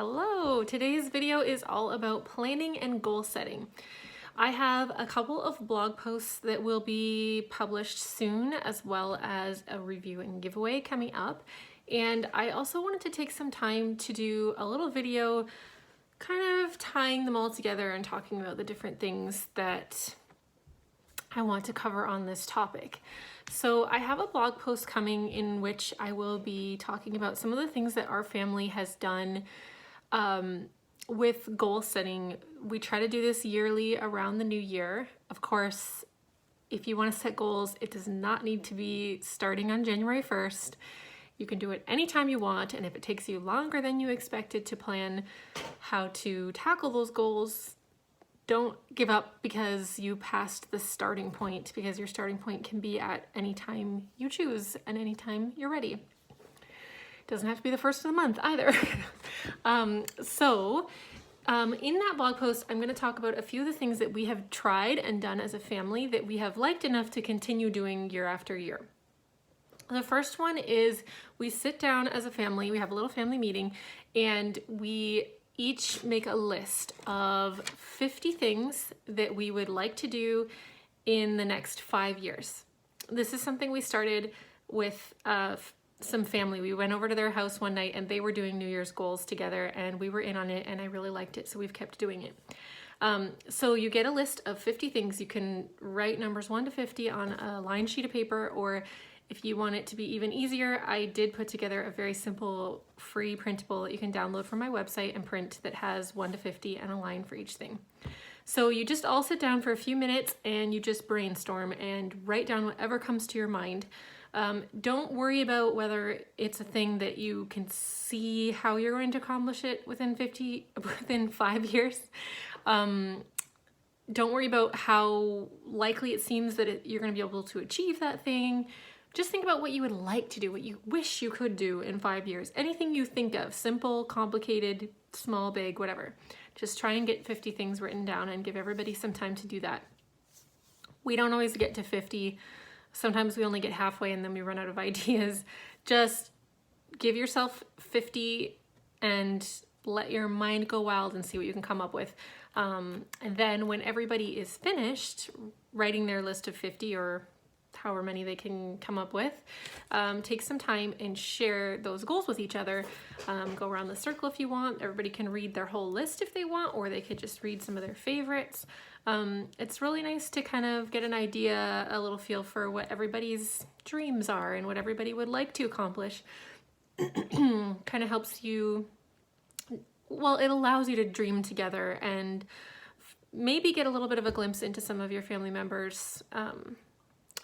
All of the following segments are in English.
Hello! Today's video is all about planning and goal setting. I have a couple of blog posts that will be published soon, as well as a review and giveaway coming up. And I also wanted to take some time to do a little video kind of tying them all together and talking about the different things that I want to cover on this topic. So I have a blog post coming in which I will be talking about some of the things that our family has done with goal setting. We try to do this yearly around the new year. Of course, if you want to set goals, it does not need to be starting on January 1st. You can do it anytime you want, and if it takes you longer than you expected to plan how to tackle those goals, don't give up because you passed the starting point, because your starting point can be at any time you choose and any time you're ready. Doesn't have to be the first of the month either. In that blog post, I'm going to talk about a few of the things that we have tried and done as a family that we have liked enough to continue doing year after year. The first one is we sit down as a family, we have a little family meeting, and we each make a list of 50 things that we would like to do in the next 5 years. This is something we started with some family. We went over to their house one night and they were doing New Year's goals together and we were in on it and I really liked it, so we've kept doing it. So you get a list of 50 things. You can write numbers 1 to 50 on a lined sheet of paper, or if you want it to be even easier, I did put together a very simple free printable that you can download from my website and print that has 1 to 50 and a line for each thing. So you just all sit down for a few minutes and you just brainstorm and write down whatever comes to your mind. Don't worry about whether it's a thing that you can see how you're going to accomplish it within 5 years. Don't worry about how likely it seems that you're going to be able to achieve that thing. Just think about what you would like to do, what you wish you could do in 5 years. Anything you think of, simple, complicated, small, big, whatever. Just try and get 50 things written down and give everybody some time to do that. We don't always get to 50. Sometimes we only get halfway and then we run out of ideas. Just give yourself 50 and let your mind go wild and see what you can come up with. And then when everybody is finished writing their list of 50 or however many they can come up with, take some time and share those goals with each other. Go around the circle if you want. Everybody can read their whole list if they want, or they could just read some of their favorites. It's really nice to kind of get an idea, a little feel for what everybody's dreams are and what everybody would like to accomplish. Kind of helps you, well, it allows you to dream together and maybe get a little bit of a glimpse into some of your family members'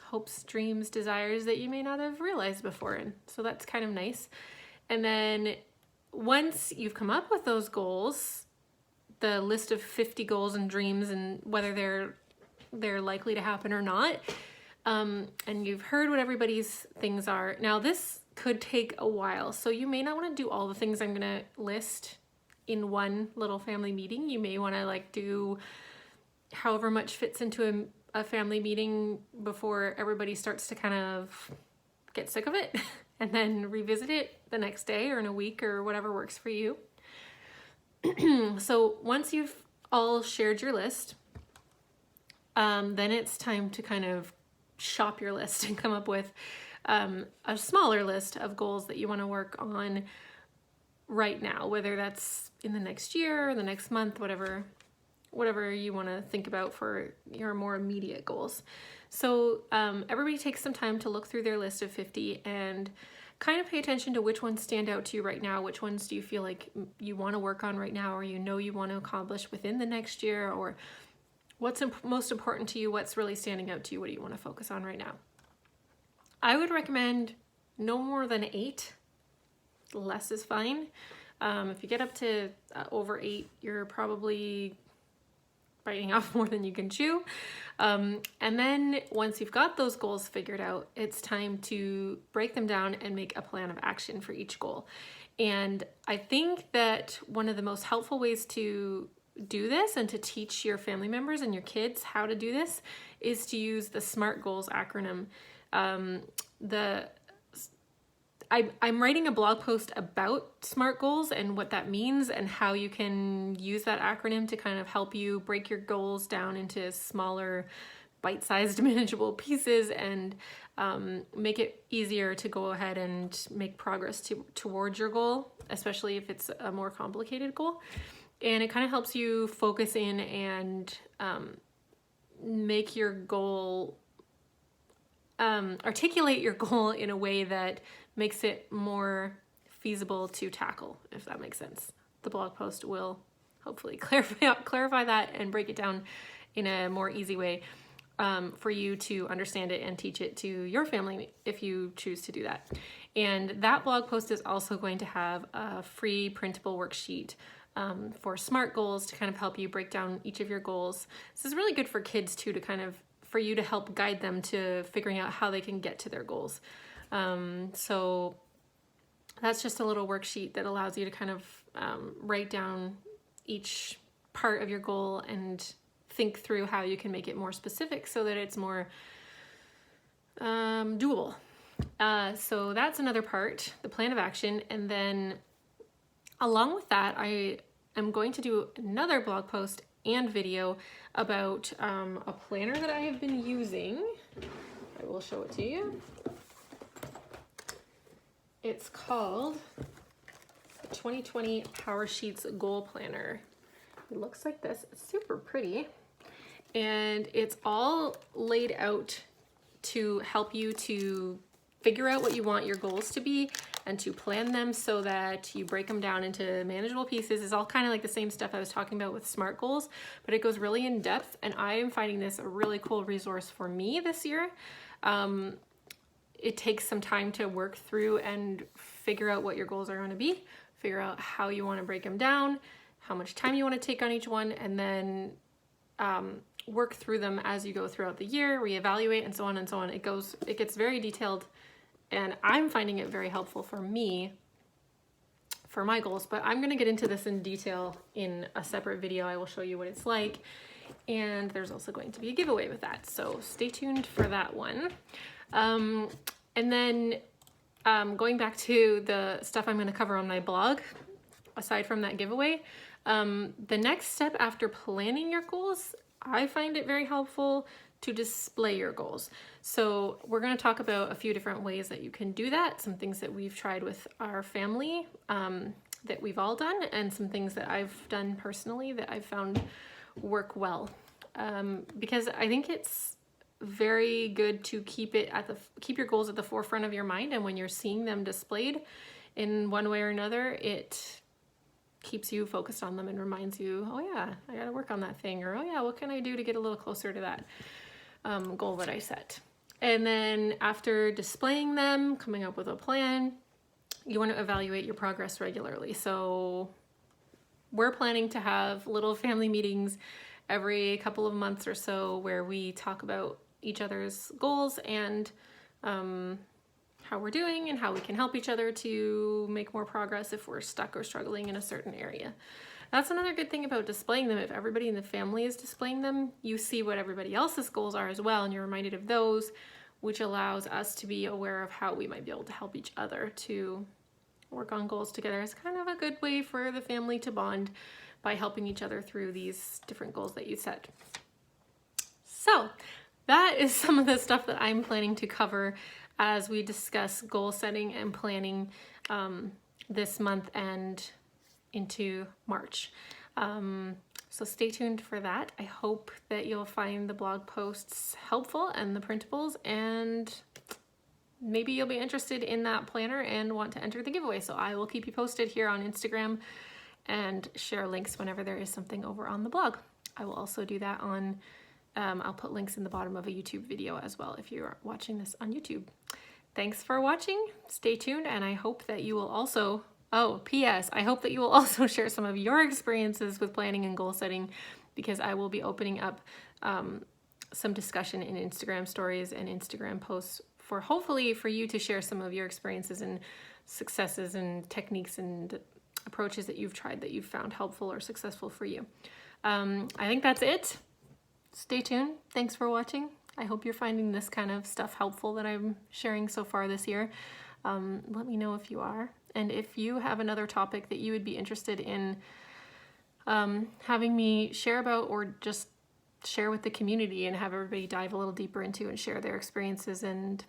hopes, dreams, desires that you may not have realized before. And so that's kind of nice. And then once you've come up with those goals, the list of 50 goals and dreams and whether they're likely to happen or not, and you've heard what everybody's things are. Now this could take a while, so you may not want to do all the things I'm gonna list in one little family meeting. You may want to do however much fits into a family meeting before everybody starts to kind of get sick of it and then revisit it the next day or in a week or whatever works for you. So once you've all shared your list, then it's time to kind of shop your list and come up with a smaller list of goals that you want to work on right now, whether that's in the next year or the next month, whatever you want to think about for your more immediate goals. So everybody takes some time to look through their list of 50 and kind of pay attention to which ones stand out to you right now. Which ones do you feel like you want to work on right now, or you want to accomplish within the next year, or what's most important to you, what's really standing out to you, what do you want to focus on right now. I would recommend no more than 8. Less is fine. If you get up to over 8, you're probably biting off more than you can chew. And then once you've got those goals figured out, it's time to break them down and make a plan of action for each goal. And I think that one of the most helpful ways to do this and to teach your family members and your kids how to do this is to use the SMART goals acronym. The I'm writing a blog post about SMART goals and what that means and how you can use that acronym to kind of help you break your goals down into smaller, bite-sized, manageable pieces and make it easier to go ahead and make progress towards your goal, especially if it's a more complicated goal. And it kind of helps you focus in and make your goal, articulate your goal in a way that makes it more feasible to tackle, if that makes sense. The blog post will hopefully clarify that and break it down in a more easy way for you to understand it and teach it to your family if you choose to do that. And that blog post is also going to have a free printable worksheet for SMART goals to kind of help you break down each of your goals. This is really good for kids too, to kind of, for you to help guide them to figuring out how they can get to their goals. So that's just a little worksheet that allows you to kind of write down each part of your goal and think through how you can make it more specific so that it's more doable. So that's another part, the plan of action. And then along with that, I am going to do another blog post and video about a planner that I have been using. I will show it to you. It's called the 2020 Power Sheets Goal Planner. It looks like this. It's super pretty. And it's all laid out to help you to figure out what you want your goals to be and to plan them so that you break them down into manageable pieces. It's all kind of like the same stuff I was talking about with SMART goals, but it goes really in depth, and I am finding this a really cool resource for me this year. It takes some time to work through and figure out what your goals are going to be, figure out how you want to break them down, how much time you want to take on each one, and then work through them as you go throughout the year, reevaluate, and so on and so on. It gets very detailed, and I'm finding it very helpful for me for my goals, but I'm going to get into this in detail in a separate video. I will show you what it's like, and there's also going to be a giveaway with that, so stay tuned for that one. And then going back to the stuff I'm going to cover on my blog, aside from that giveaway, the next step after planning your goals, I find it very helpful to display your goals. So we're going to talk about a few different ways that you can do that, some things that we've tried with our family that we've all done, and some things that I've done personally that I've found work well. Because I think it's very good to keep your goals at the forefront of your mind, and when you're seeing them displayed in one way or another, it keeps you focused on them and reminds you, oh yeah, I gotta work on that thing, or oh yeah, what can I do to get a little closer to that goal that I set. And then after displaying them, coming up with a plan, you want to evaluate your progress regularly. So we're planning to have little family meetings every couple of months or so where we talk about each other's goals and how we're doing and how we can help each other to make more progress if we're stuck or struggling in a certain area. That's another good thing about displaying them. If everybody in the family is displaying them, you see what everybody else's goals are as well, and you're reminded of those, which allows us to be aware of how we might be able to help each other to work on goals together. It's kind of a good way for the family to bond by helping each other through these different goals that you set. So that is some of the stuff that I'm planning to cover as we discuss goal setting and planning this month and into March. So stay tuned for that. I hope that you'll find the blog posts helpful and the printables, and maybe you'll be interested in that planner and want to enter the giveaway. So I will keep you posted here on Instagram and share links whenever there is something over on the blog. I will also do that on I'll put links in the bottom of a YouTube video as well if you're watching this on YouTube. Thanks for watching. Stay tuned, and I hope that you will also, P.S. I hope that you will also share some of your experiences with planning and goal setting, because I will be opening up some discussion in Instagram stories and Instagram posts for hopefully for you to share some of your experiences and successes and techniques and approaches that you've tried that you've found helpful or successful for you. I think that's it. Stay tuned. Thanks for watching. I hope you're finding this kind of stuff helpful that I'm sharing so far this year. Let me know if you are. And if you have another topic that you would be interested in having me share about, or just share with the community and have everybody dive a little deeper into and share their experiences and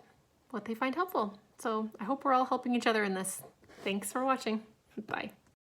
what they find helpful. So I hope we're all helping each other in this. Thanks for watching. Bye.